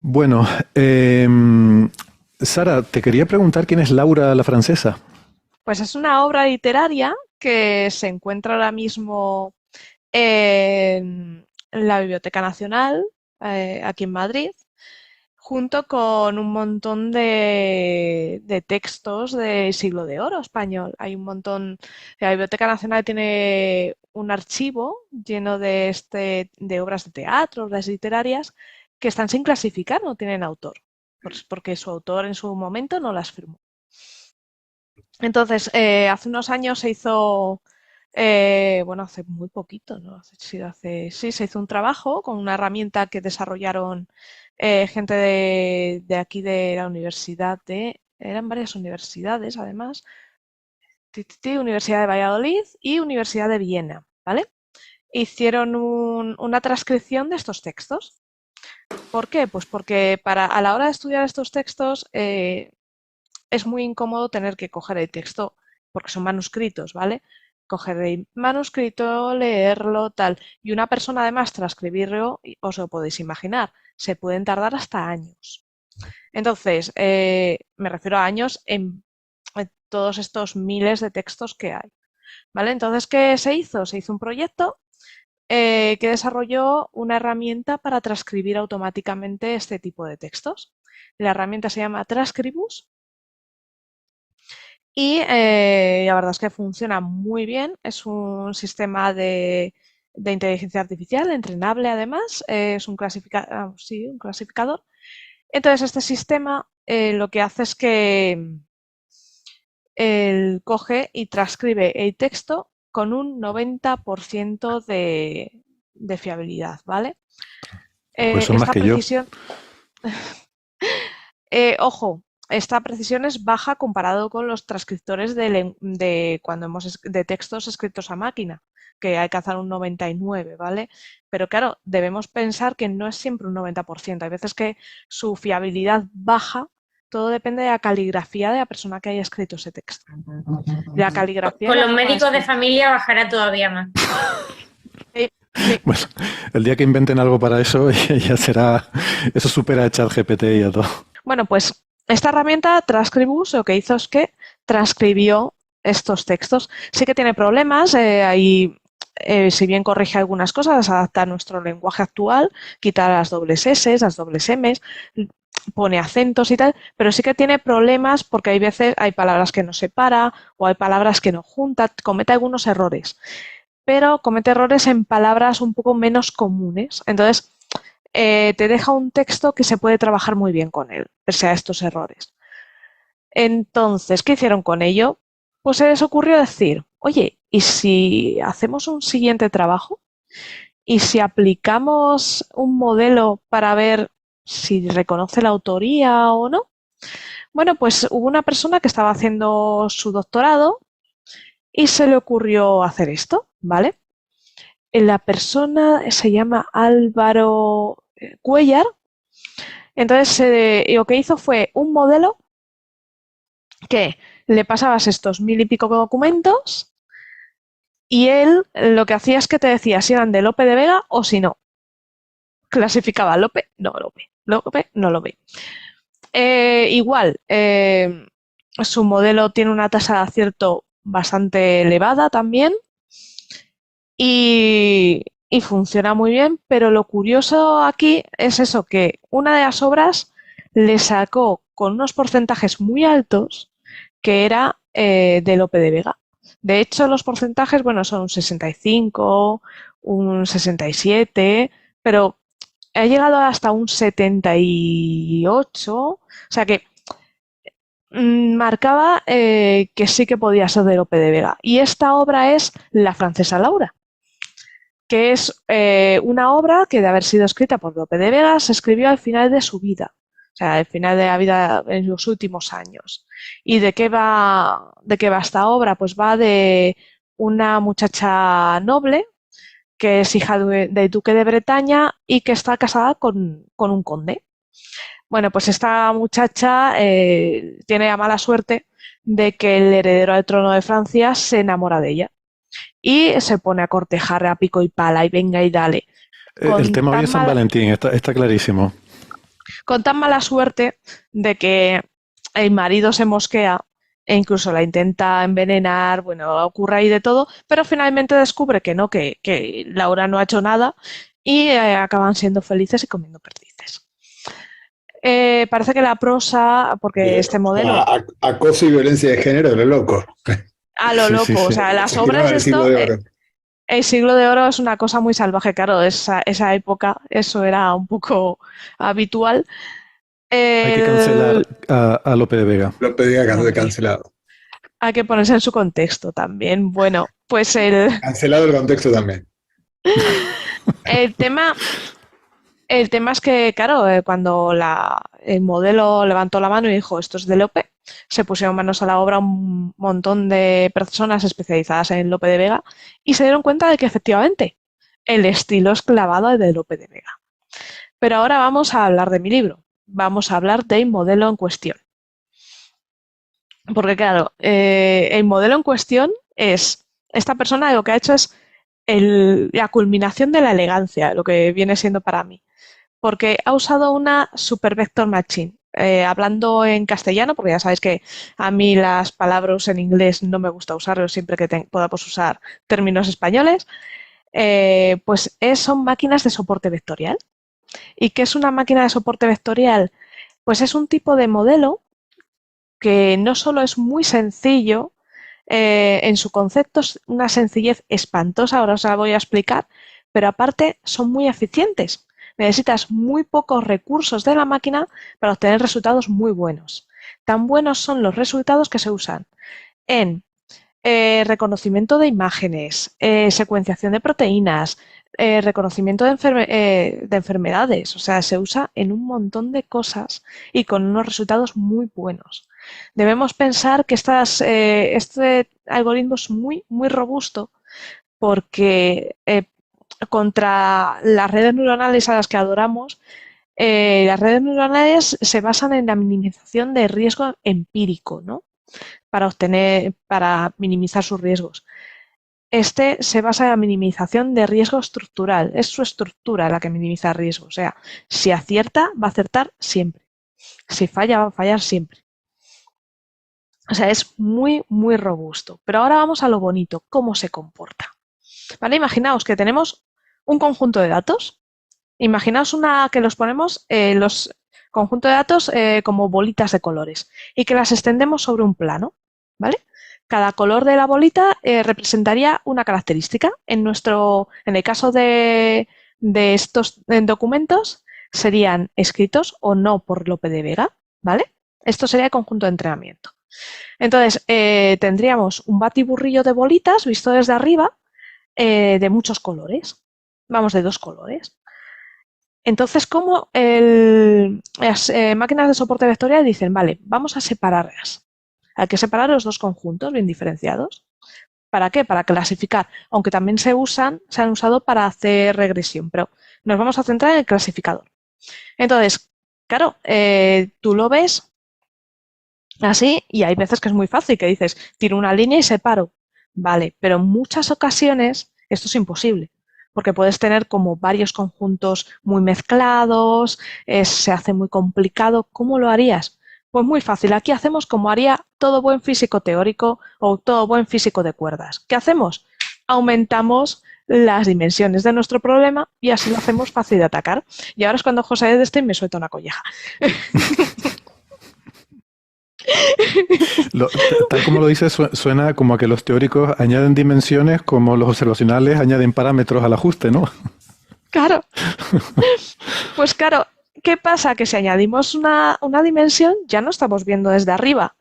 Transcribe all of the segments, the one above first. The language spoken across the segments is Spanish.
Bueno, Sara, te quería preguntar quién es Laura la francesa. Pues es una obra literaria que se encuentra ahora mismo en la Biblioteca Nacional, aquí en Madrid, junto con un montón de textos del Siglo de Oro español. Hay un montón, la Biblioteca Nacional tiene un archivo lleno de obras de teatro, obras literarias, que están sin clasificar, no tienen autor, pues porque su autor en su momento no las firmó. Entonces, hace unos años se hizo, bueno, hace muy poquito, ¿no? Sí, se hizo un trabajo con una herramienta que desarrollaron gente de aquí de la universidad eran varias universidades además, Universidad de Valladolid y Universidad de Viena, ¿vale? Hicieron una transcripción de estos textos. ¿Por qué? Pues porque a la hora de estudiar estos textos, es muy incómodo tener que coger el texto, porque son manuscritos, ¿vale? Coger el manuscrito, leerlo, tal. Y una persona además transcribirlo, os lo podéis imaginar, se pueden tardar hasta años. Entonces, me refiero a años en todos estos miles de textos que hay. ¿Vale? Entonces, ¿qué se hizo? Se hizo un proyecto que desarrolló una herramienta para transcribir automáticamente este tipo de textos. La herramienta se llama Transcribus y la verdad es que funciona muy bien. Es un sistema de inteligencia artificial, entrenable además. Es sí, un clasificador. Entonces, este sistema lo que hace es que él coge y transcribe el texto con un 90% de fiabilidad, ¿vale? Pues son más Esta que yo. precisión, ojo, esta precisión es baja comparado con los transcriptores de cuando de textos escritos a máquina, que alcanzan un 99, ¿vale? Pero claro, debemos pensar que no es siempre un 90%. Hay veces que su fiabilidad baja, todo depende de la caligrafía de la persona que haya escrito ese texto. La caligrafía y Con la los forma de médicos de escribir. familia bajará todavía más. Sí, sí. Bueno, el día que inventen algo para eso, ya será. Eso supera a ChatGPT y a todo. Bueno, pues esta herramienta Transcribus lo que hizo es que transcribió estos textos. Sí que tiene problemas, si bien corrige algunas cosas, las adapta a nuestro lenguaje actual, quita las dobles S, las dobles M, pone acentos y tal, pero sí que tiene problemas porque hay veces hay palabras que no separa o hay palabras que no junta, comete algunos errores, pero comete errores en palabras un poco menos comunes. Entonces, te deja un texto que se puede trabajar muy bien con él, pese a estos errores. Entonces, ¿qué hicieron con ello? Pues se les ocurrió decir, oye, ¿y si hacemos un siguiente trabajo? ¿Y si aplicamos un modelo para ver si reconoce la autoría o no? Bueno, pues hubo una persona que estaba haciendo su doctorado y se le ocurrió hacer esto, ¿vale? La persona se llama Álvaro Cuellar. Entonces, lo que hizo fue un modelo que le pasabas estos mil y pico documentos y él lo que hacía es que te decía si eran de Lope de Vega o si no. Clasificaba Lope, no Lope, Lope, no Lope. Igual, su modelo tiene una tasa de acierto bastante elevada también y funciona muy bien, pero lo curioso aquí es eso, que una de las obras le sacó con unos porcentajes muy altos que era de Lope de Vega. De hecho, los porcentajes, bueno, son un 65, un 67, pero ha llegado hasta un 78, o sea que marcaba que sí que podía ser de Lope de Vega. Y esta obra es La francesa Laura, que es una obra que de haber sido escrita por Lope de Vega se escribió al final de su vida, o sea, al final de la vida en los últimos años. ¿Y de qué va esta obra? Pues va de una muchacha noble que es hija del duque de Bretaña y que está casada con un conde. Bueno, pues esta muchacha tiene la mala suerte de que el heredero al trono de Francia se enamora de ella y se pone a cortejar a pico y pala y venga y dale. El Con tema hoy tan es San mal, Valentín, está clarísimo. con tan mala suerte de que el marido se mosquea e incluso la intenta envenenar, bueno, ocurre ahí de todo, pero finalmente descubre que no, que Laura no ha hecho nada y acaban siendo felices y comiendo perdices. Parece que la prosa, porque este modelo, Acoso y violencia de género de lo loco. a lo Sí, sí, loco, o sí. sea, las Se obras tiraba de el siglo esto, de oro. el siglo de oro es una cosa muy salvaje, claro, esa época, eso era un poco habitual. Hay que cancelar El- a Lope de Vega. Lo pedía Hombre, cancelado. hay que ponerse en su contexto también. Bueno, pues Cancelado el contexto también. el tema, el tema es que, claro, cuando el modelo levantó la mano y dijo esto es de Lope, se pusieron manos a la obra un montón de personas especializadas en Lope de Vega y se dieron cuenta de que efectivamente el estilo es clavado de Lope de Vega. Pero ahora vamos a hablar de mi libro. Vamos a hablar del modelo en cuestión. Porque, claro, el modelo en cuestión es, esta persona lo que ha hecho es la culminación de la elegancia, lo que viene siendo para mí. Porque ha usado una Super Vector Machine. Hablando en castellano, porque ya sabéis que a mí las palabras en inglés no me gusta usarlos siempre que podamos usar términos españoles, pues son máquinas de soporte vectorial. ¿Y qué es una máquina de soporte vectorial? Pues es un tipo de modelo que no solo es muy sencillo, en su concepto es una sencillez espantosa, ahora os la voy a explicar, pero aparte son muy eficientes. Necesitas muy pocos recursos de la máquina para obtener resultados muy buenos. Tan buenos son los resultados que se usan en reconocimiento de imágenes, secuenciación de proteínas, reconocimiento de enfermedades. O sea, se usa en un montón de cosas y con unos resultados muy buenos. Debemos pensar que este algoritmo es muy, muy robusto porque contra las redes neuronales a las que adoramos, las redes neuronales se basan en la minimización de riesgo empírico, ¿no? Para minimizar sus riesgos. Este se basa en la minimización de riesgo estructural. Es su estructura la que minimiza riesgo. O sea, si acierta, va a acertar siempre. Si falla, va a fallar siempre. O sea, es muy, muy robusto. Pero ahora vamos a lo bonito, cómo se comporta. ¿Vale? Imaginaos que tenemos un conjunto de datos. Imaginaos que los ponemos los conjuntos de datos como bolitas de colores y que las extendemos sobre un plano. ¿Vale? Cada color de la bolita representaría una característica. En el caso de estos documentos, serían escritos o no por Lope de Vega, ¿vale? Esto sería el conjunto de entrenamiento. Entonces, tendríamos un batiburrillo de bolitas visto desde arriba de muchos colores. Vamos, de 2 colores. Entonces, ¿cómo las máquinas de soporte vectorial dicen, vale, vamos a separarlas? Hay que separar los 2 conjuntos bien diferenciados. ¿Para qué? Para clasificar, aunque también se han usado para hacer regresión, pero nos vamos a centrar en el clasificador. Entonces, claro, tú lo ves así y hay veces que es muy fácil, que dices, tiro una línea y separo. Vale, pero en muchas ocasiones esto es imposible, porque puedes tener como varios conjuntos muy mezclados, se hace muy complicado. ¿Cómo lo harías? Pues muy fácil. Aquí hacemos como haría todo buen físico teórico o todo buen físico de cuerdas. ¿Qué hacemos? Aumentamos las dimensiones de nuestro problema y así lo hacemos fácil de atacar. Y ahora es cuando José Edestein me suelta una colleja. Tal como lo dices, suena como a que los teóricos añaden dimensiones como los observacionales añaden parámetros al ajuste, ¿no? Claro. Pues claro, ¿qué pasa? Que si añadimos una dimensión, ya no estamos viendo desde arriba.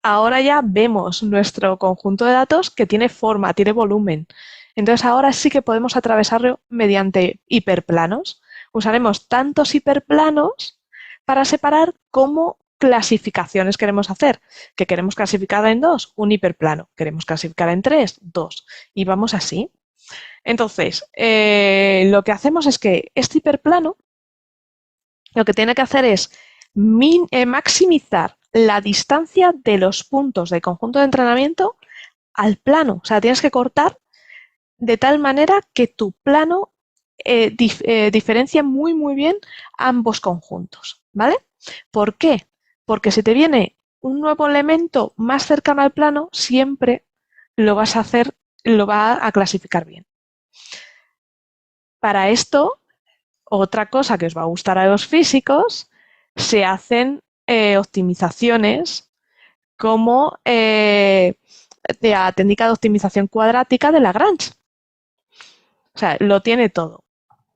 Ahora ya vemos nuestro conjunto de datos que tiene forma, tiene volumen. Entonces ahora sí que podemos atravesarlo mediante hiperplanos. Usaremos tantos hiperplanos para separar cómo clasificaciones queremos hacer. ¿Que queremos clasificar en 2? Un hiperplano. ¿Queremos clasificar en 3? 2. Y vamos así. Entonces, lo que hacemos es que este hiperplano lo que tiene que hacer es maximizar la distancia de los puntos del conjunto de entrenamiento al plano. O sea, tienes que cortar de tal manera que tu plano diferencia muy, muy bien ambos conjuntos, ¿vale? ¿Por qué? Porque si te viene un nuevo elemento más cercano al plano, siempre lo va a clasificar bien. Para esto, otra cosa que os va a gustar a los físicos, se hacen optimizaciones como la técnica de optimización cuadrática de Lagrange. O sea, lo tiene todo.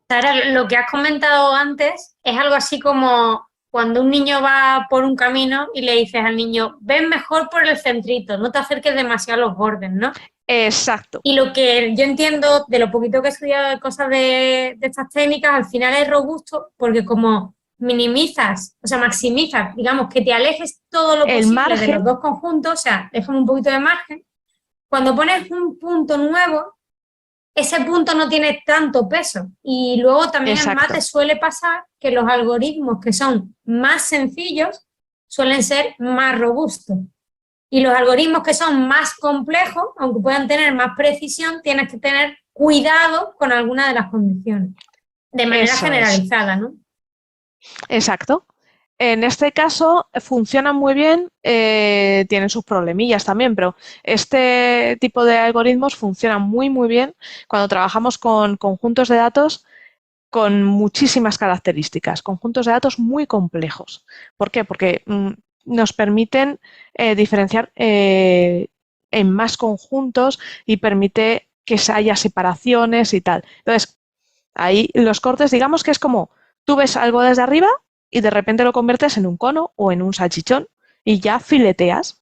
Sara, lo que has comentado antes es algo así como cuando un niño va por un camino y le dices al niño, ven mejor por el centrito, no te acerques demasiado a los bordes, ¿no? Exacto. Y lo que yo entiendo de lo poquito que he estudiado de cosas de estas técnicas, al final es robusto porque como minimizas, o sea, maximizas, digamos, que te alejes todo lo El posible de margen. los dos conjuntos, o sea, déjame un poquito de margen. Cuando pones un punto nuevo, ese punto no tiene tanto peso. Y luego también en Exacto. mate suele pasar que los algoritmos que son más sencillos suelen ser más robustos. Y los algoritmos que son más complejos, aunque puedan tener más precisión, tienes que tener cuidado con alguna de las condiciones. De manera Eso generalizada, ¿no? Exacto. En este caso funcionan muy bien, tienen sus problemillas también, pero este tipo de algoritmos funcionan muy, muy bien cuando trabajamos con conjuntos de datos con muchísimas características, conjuntos de datos muy complejos. ¿Por qué? Porque nos permiten diferenciar en más conjuntos y permite que haya separaciones y tal. Entonces, ahí los cortes, digamos que es como tú ves algo desde arriba y de repente lo conviertes en un cono o en un salchichón y ya fileteas.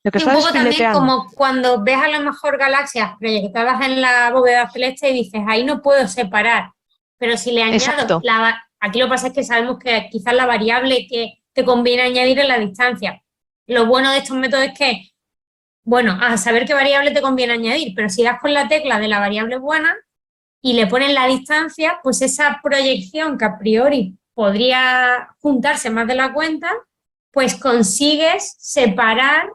Lo que Y un estás es poco también fileteando. como cuando ves a lo mejor galaxias proyectadas en la bóveda celeste y dices, ahí no puedo separar. Pero si le añado, Exacto. aquí lo que pasa es que sabemos que quizás la variable que te conviene añadir es la distancia. Lo bueno de estos métodos es que, bueno, a saber qué variable te conviene añadir, pero si das con la tecla de la variable buena y le pones la distancia, pues esa proyección que a priori podría juntarse más de la cuenta, pues consigues separar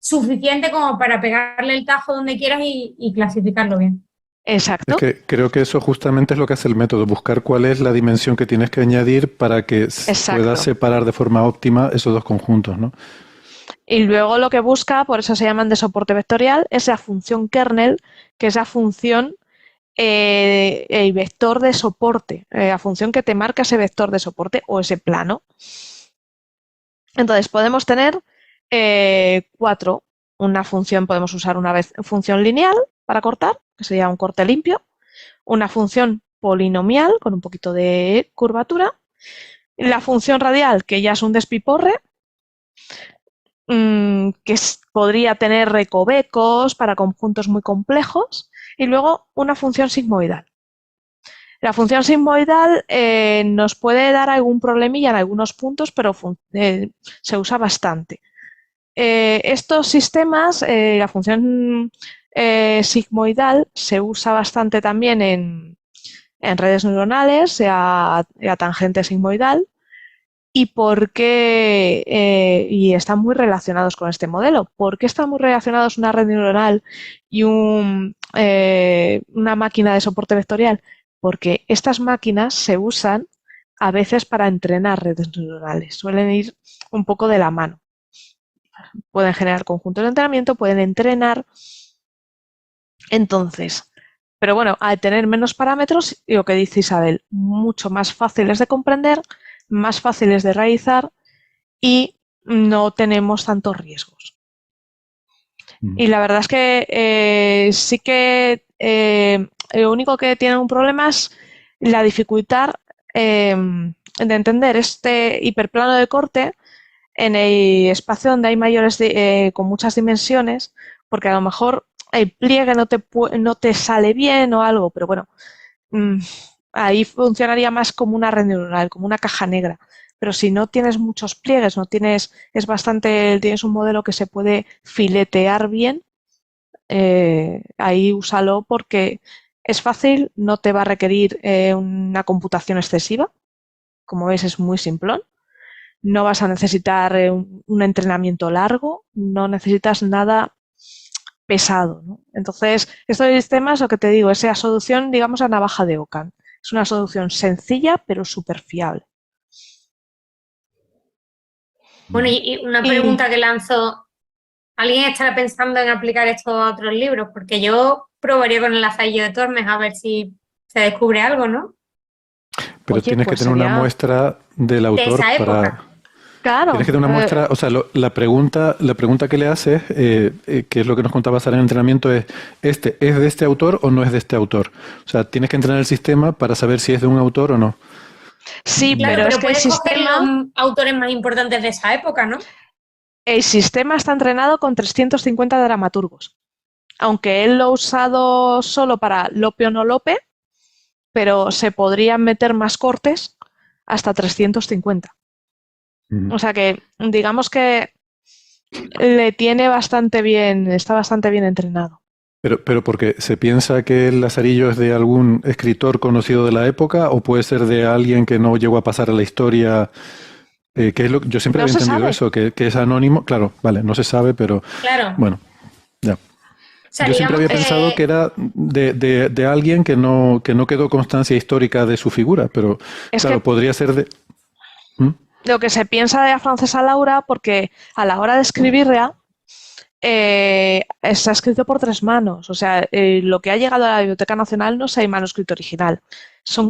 suficiente como para pegarle el tajo donde quieras y clasificarlo bien. Exacto. Es que creo que eso justamente es lo que hace el método, buscar cuál es la dimensión que tienes que añadir para que puedas separar de forma óptima esos dos conjuntos, ¿no? Y luego lo que busca, por eso se llaman de soporte vectorial, es la función kernel, que es la función, el vector de soporte, la función que te marca ese vector de soporte o ese plano. Entonces podemos tener cuatro. Una función, podemos usar una vez función lineal para cortar, que sería un corte limpio. Una función polinomial con un poquito de curvatura. La función radial, que ya es un despiporre, que podría tener recovecos para conjuntos muy complejos. Y luego una función sigmoidal. La función sigmoidal nos puede dar algún problemilla en algunos puntos, pero se usa bastante. Estos sistemas, la función sigmoidal se usa bastante también en redes neuronales, la tangente sigmoidal, y y están muy relacionados con este modelo. ¿Por qué están muy relacionados una red neuronal y una máquina de soporte vectorial? Porque estas máquinas se usan a veces para entrenar redes neuronales, suelen ir un poco de la mano. Pueden generar conjuntos de entrenamiento, pueden entrenar. Entonces, pero bueno, al tener menos parámetros, lo que dice Isabel, mucho más fáciles de comprender, más fáciles de realizar y no tenemos tantos riesgos. Y la verdad es que sí que lo único que tiene un problema es la dificultad de entender este hiperplano de corte en el espacio donde hay mayores con muchas dimensiones, porque a lo mejor el pliegue no te sale bien o algo, pero bueno, ahí funcionaría más como una red neuronal, como una caja negra. Pero si no tienes muchos pliegues, tienes un modelo que se puede filetear bien, ahí úsalo porque es fácil, no te va a requerir una computación excesiva. Como veis, es muy simplón. No vas a necesitar un entrenamiento largo, no necesitas nada pesado, ¿no? Entonces, estos sistemas, lo que te digo, es la solución, digamos, a navaja de Ockham. Es una solución sencilla, pero súper fiable. Bueno, y una pregunta que lanzo. ¿Alguien estará pensando en aplicar esto a otros libros? Porque yo probaría con el Lazarillo de Tormes a ver si se descubre algo, ¿no? Pero tienes que tener una muestra del autor de esa época. Claro. Tienes que tener una muestra, o sea, la pregunta que le haces, que es lo que nos contaba Sara en el entrenamiento, es ¿es de este autor o no es de este autor? O sea, tienes que entrenar el sistema para saber si es de un autor o no. Sí, claro, pero es que puedes coger los autores más importantes de esa época, ¿no? El sistema está entrenado con 350 dramaturgos. Aunque él lo ha usado solo para Lope o no Lope, pero se podrían meter más cortes hasta 350. O sea que, digamos que le tiene bastante bien, está bastante bien entrenado. Pero porque se piensa que el Lazarillo es de algún escritor conocido de la época o puede ser de alguien que no llegó a pasar a la historia, que es lo yo siempre había entendido eso, que es anónimo. Claro, vale, no se sabe, pero claro. Bueno, ya. O sea, yo siempre había pensado que era de alguien que no quedó constancia histórica de su figura, pero claro, podría ser de... Lo que se piensa de la francesa Laura, porque a la hora de escribirla está escrito por 3 manos. O sea, lo que ha llegado a la Biblioteca Nacional no es el manuscrito original,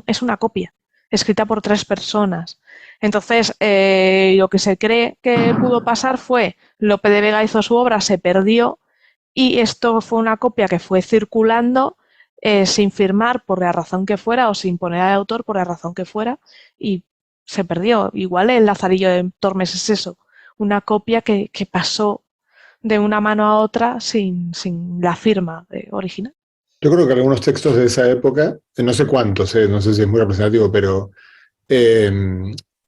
es una copia, escrita por 3 personas. Entonces, lo que se cree que pudo pasar fue Lope de Vega hizo su obra, se perdió, y esto fue una copia que fue circulando sin firmar por la razón que fuera o sin poner al autor por la razón que fuera y se perdió. Igual el Lazarillo de Tormes es eso, una copia que pasó de una mano a otra sin la firma original. Yo creo que algunos textos de esa época, no sé cuántos, no sé si es muy representativo, pero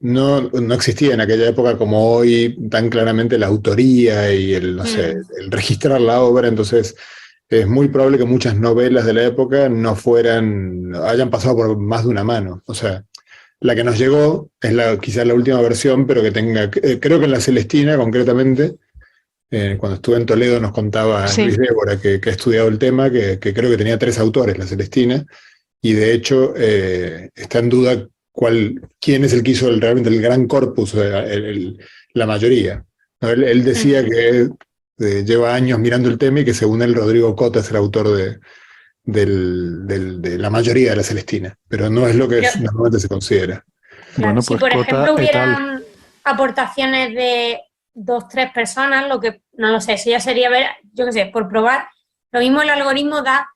no existía en aquella época como hoy tan claramente la autoría y el registrar la obra, entonces es muy probable que muchas novelas de la época hayan pasado por más de una mano. O sea, la que nos llegó es quizás la última versión, pero que tenga, creo que en la Celestina concretamente, cuando estuve en Toledo nos contaba Luis Débora, que ha estudiado el tema, que creo que tenía 3 autores, la Celestina, y de hecho está en duda quién es el que hizo realmente el gran corpus, la mayoría. ¿No? Él decía que lleva años mirando el tema y que según él Rodrigo Cota es el autor de la mayoría de la Celestina, pero no es lo que normalmente se considera. Claro, bueno, pues si por ejemplo hubieran aportaciones de 2, 3 personas, lo que no lo sé, eso ya sería ver, yo qué sé, por probar. Lo mismo el algoritmo da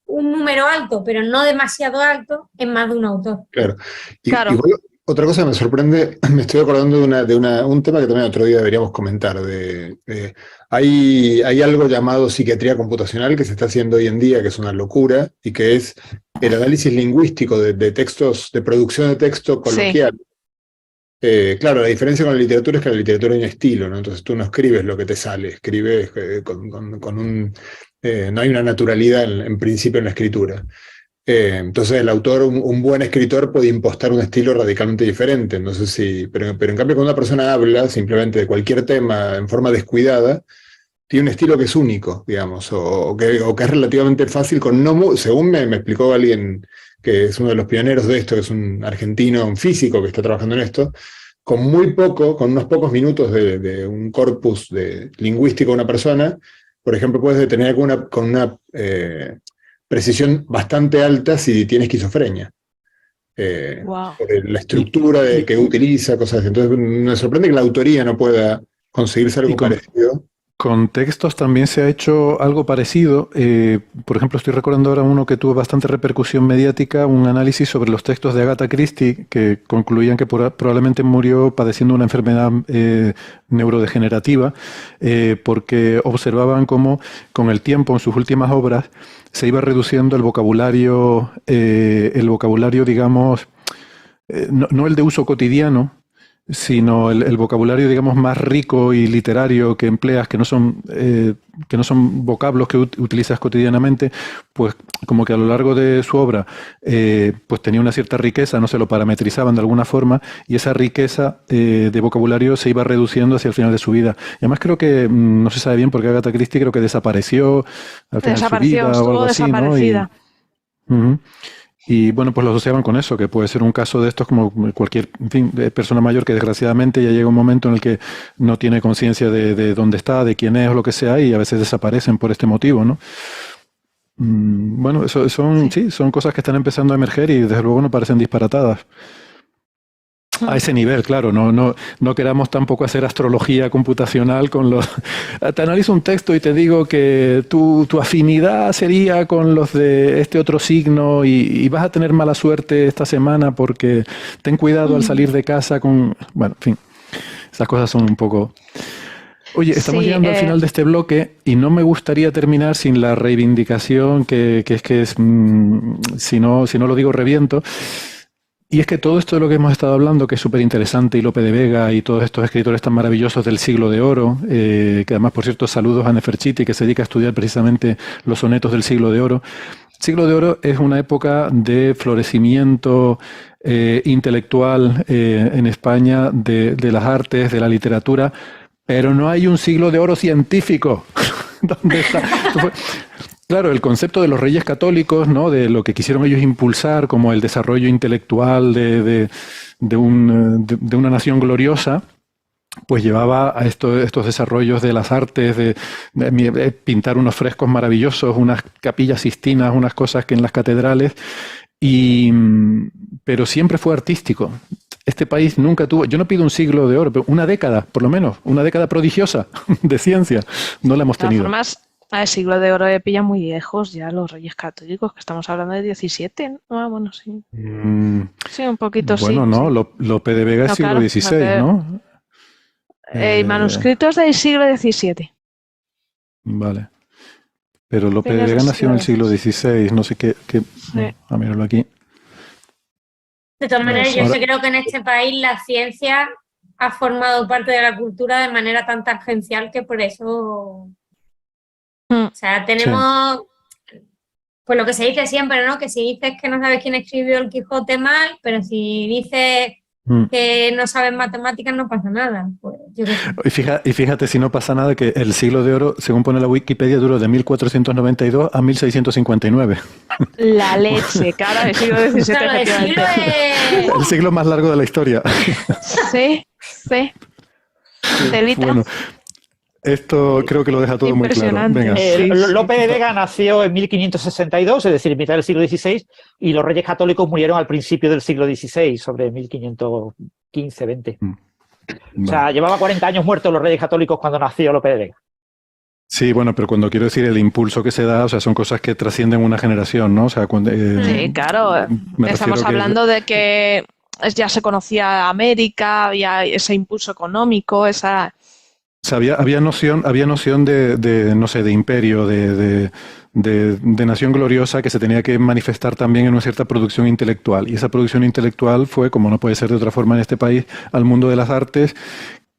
un número alto, pero no demasiado alto, en más de un autor. Claro. Igual, otra cosa que me sorprende, me estoy acordando de un tema que también otro día deberíamos comentar. Hay algo llamado psiquiatría computacional que se está haciendo hoy en día, que es una locura, y que es el análisis lingüístico de textos, de producción de texto coloquial. Claro, la diferencia con la literatura es que la literatura hay un estilo, ¿no? Entonces tú no escribes lo que te sale, escribes con un... no hay una naturalidad en principio en la escritura. Entonces el autor, un buen escritor puede impostar un estilo radicalmente diferente. No sé pero en cambio cuando una persona habla simplemente de cualquier tema en forma descuidada, tiene un estilo que es único, digamos, o que es relativamente fácil, según me explicó alguien que es uno de los pioneros de esto, que es un argentino, un físico que está trabajando en esto, con unos pocos minutos de un corpus lingüístico de una persona, por ejemplo, puedes detener con una precisión bastante alta si tiene esquizofrenia. Por la estructura que utiliza, cosas así. Entonces me sorprende que la autoría no pueda conseguirse algo parecido. Con textos también se ha hecho algo parecido. Por ejemplo, estoy recordando ahora uno que tuvo bastante repercusión mediática, un análisis sobre los textos de Agatha Christie, que concluían que probablemente murió padeciendo una enfermedad neurodegenerativa, porque observaban cómo con el tiempo, en sus últimas obras, se iba reduciendo el vocabulario, digamos, no el de uso cotidiano, sino el vocabulario, digamos, más rico y literario que empleas, que no son vocablos que utilizas cotidianamente, pues como que a lo largo de su obra pues tenía una cierta riqueza, no se lo parametrizaban de alguna forma, y esa riqueza de vocabulario se iba reduciendo hacia el final de su vida. Y además creo que, no se sabe bien porque Agatha Christie creo que desapareció al final de su vida o Estuvo algo así, ¿no? desaparecida. Ujú. Y bueno, pues lo asociaban con eso, que puede ser un caso de estos como cualquier, en fin, de persona mayor que desgraciadamente ya llega un momento en el que no tiene conciencia de dónde está, de quién es o lo que sea, y a veces desaparecen por este motivo, ¿no? Bueno, son cosas que están empezando a emerger y desde luego no parecen disparatadas. A ese nivel, claro, no queramos tampoco hacer astrología computacional con los... Te analizo un texto y te digo que tu afinidad sería con los de este otro signo y vas a tener mala suerte esta semana porque ten cuidado al salir de casa con... Bueno, en fin, esas cosas son un poco... Oye, estamos llegando al final de este bloque y no me gustaría terminar sin la reivindicación que es si no lo digo reviento. Y es que todo esto de lo que hemos estado hablando, que es súper interesante, y Lope de Vega y todos estos escritores tan maravillosos del siglo de oro, que además, por cierto, saludos a Neferchiti, que se dedica a estudiar precisamente los sonetos del siglo de oro. El siglo de oro es una época de florecimiento intelectual en España, de las artes, de la literatura, pero no hay un siglo de oro científico. ¿Dónde está? Claro, el concepto de los reyes católicos, ¿no? De lo que quisieron ellos impulsar como el desarrollo intelectual de una nación gloriosa, pues llevaba a estos desarrollos de las artes, de pintar unos frescos maravillosos, unas capillas sistinas, unas cosas que en las catedrales, pero siempre fue artístico. Este país nunca tuvo, yo no pido un siglo de oro, pero una década, por lo menos, una década prodigiosa de ciencia, no la hemos tenido. De todas formas, al siglo de oro de pilla muy lejos ya los reyes católicos, que estamos hablando de 17, ¿no? Ah, bueno, sí. Sí, un poquito bueno, sí. no, sí. Lope de Vega es siglo XVI, ¿no? Manuscritos del siglo XVII. Vale. Pero Lope de Fines Vega del nació en el siglo XVI, no sé qué. Sí. A mirarlo aquí. De todas maneras, yo Ahora- sí creo que en este país la ciencia ha formado parte de la cultura de manera tan tangencial que por eso... O sea, tenemos... Pues lo que se dice siempre, ¿no? Que si dices que no sabes quién escribió el Quijote, mal, pero si dices que no sabes matemáticas, no pasa nada. Pues yo qué sé. Y fíjate si no pasa nada que el siglo de oro, según pone la Wikipedia, duró de 1492 a 1659. La leche, claro, el siglo XVII, Claro, el efectivamente. siglo El siglo más largo de la historia. Sí. Telita. Bueno, esto creo que lo deja todo muy claro. Impresionante. Venga. Sí, Lope de Vega nació en 1562, es decir, en mitad del siglo XVI, y los reyes católicos murieron al principio del siglo XVI, sobre 1515-20. O sea, llevaba 40 años muertos los reyes católicos cuando nació Lope de Vega. Sí, bueno, pero cuando quiero decir el impulso que se da, o sea, son cosas que trascienden una generación, ¿no? O sea, cuando, Sí, claro. Estamos hablando de que ya se conocía América, había ese impulso económico, esa... O sea, había noción de no sé, de imperio, de nación gloriosa que se tenía que manifestar también en una cierta producción intelectual. Y esa producción intelectual fue, como no puede ser de otra forma en este país, al mundo de las artes,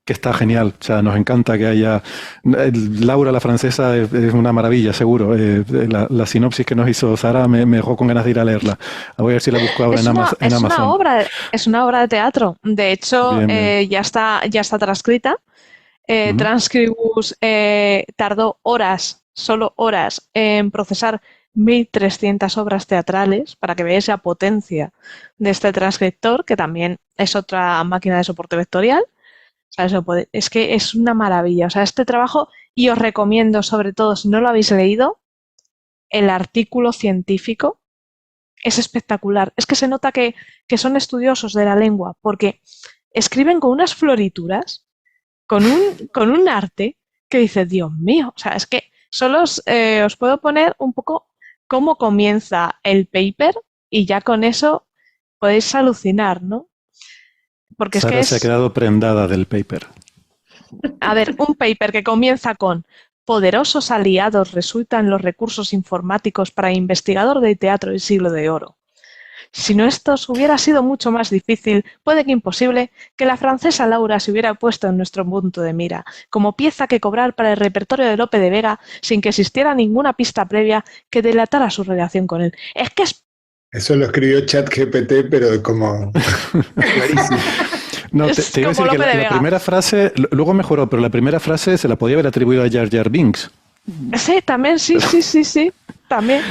que está genial. O sea, nos encanta que haya... Laura, la francesa, es una maravilla, seguro. La sinopsis que nos hizo Sara me dejó con ganas de ir a leerla. Voy a ver si la busco ahora en Amazon. Es una obra de teatro. De hecho, Bien. ya está transcrita. Transcribus tardó solo horas, en procesar 1.300 obras teatrales para que veáis la potencia de este transcriptor, que también es otra máquina de soporte vectorial. O sea, es que es una maravilla. O sea, este trabajo, y os recomiendo, sobre todo, si no lo habéis leído, el artículo científico es espectacular. Es que se nota que son estudiosos de la lengua, porque escriben con unas florituras, con un arte que dice, Dios mío, o sea, es que solo os puedo poner un poco cómo comienza el paper y ya con eso podéis alucinar, ¿no? Porque Sara se ha quedado prendada del paper. A ver, un paper que comienza con poderosos aliados resultan los recursos informáticos para investigador de teatro del siglo de oro. Si no esto hubiera sido mucho más difícil, puede que imposible, que la francesa Laura se hubiera puesto en nuestro punto de mira, como pieza que cobrar para el repertorio de Lope de Vega sin que existiera ninguna pista previa que delatara su relación con él. Es que es... Eso lo escribió ChatGPT, pero como clarísimo. No, te iba a decir que la primera frase, luego mejoró, pero la primera frase se la podía haber atribuido a Jar Jar Binks. Sí, también, sí, también.